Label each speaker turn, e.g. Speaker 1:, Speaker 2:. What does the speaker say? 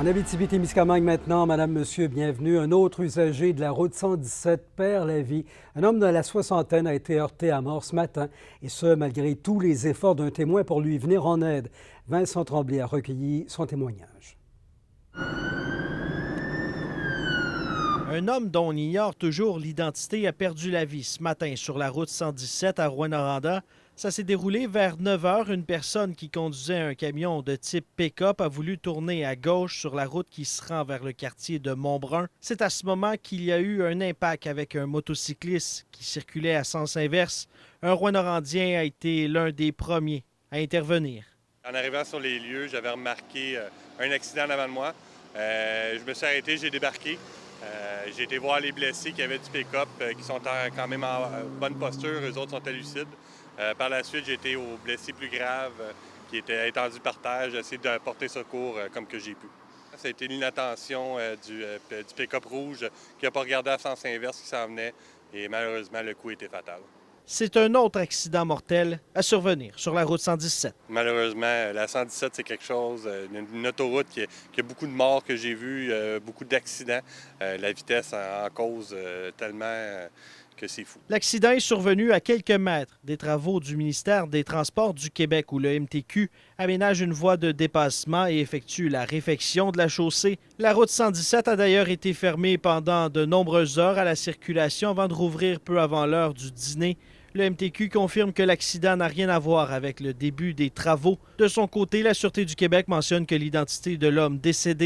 Speaker 1: En Abitibi-Témiscamingue maintenant, Madame, Monsieur, bienvenue. Un autre usager de la route 117 perd la vie. Un homme de la soixantaine a été heurté à mort ce matin, et ce, malgré tous les efforts d'un témoin pour lui venir en aide. Vincent Tremblay a recueilli son témoignage.
Speaker 2: Un homme dont on ignore toujours l'identité a perdu la vie ce matin sur la route 117 à Rouyn-Noranda. Ça s'est déroulé vers 9 h. Une personne qui conduisait un camion de type pick-up a voulu tourner à gauche sur la route qui se rend vers le quartier de Montbrun. C'est à ce moment qu'il y a eu un impact avec un motocycliste qui circulait à sens inverse. Un Rouyn-Norandien a été l'un des premiers à intervenir.
Speaker 3: En arrivant sur les lieux, j'avais remarqué un accident devant de moi. Je me suis arrêté, j'ai débarqué. J'ai été voir les blessés qui avaient du pick-up, qui sont quand même en bonne posture, eux autres sont lucides. Par la suite, j'ai été aux blessés plus graves qui étaient étendus par terre. J'ai essayé de porter secours comme que j'ai pu. Ça a été l'inattention du pick-up rouge qui n'a pas regardé à sens inverse qui s'en venait et malheureusement, le coup était fatal.
Speaker 2: C'est un autre accident mortel à survenir sur la route 117.
Speaker 3: Malheureusement, la 117, c'est quelque chose, une autoroute qui a beaucoup de morts que j'ai vues, beaucoup d'accidents. La vitesse en cause tellement que c'est fou.
Speaker 2: L'accident est survenu à quelques mètres des travaux du ministère des Transports du Québec où le MTQ aménage une voie de dépassement et effectue la réfection de la chaussée. La route 117 a d'ailleurs été fermée pendant de nombreuses heures à la circulation avant de rouvrir peu avant l'heure du dîner. Le MTQ confirme que l'accident n'a rien à voir avec le début des travaux. De son côté, la Sûreté du Québec mentionne que l'identité de l'homme décédé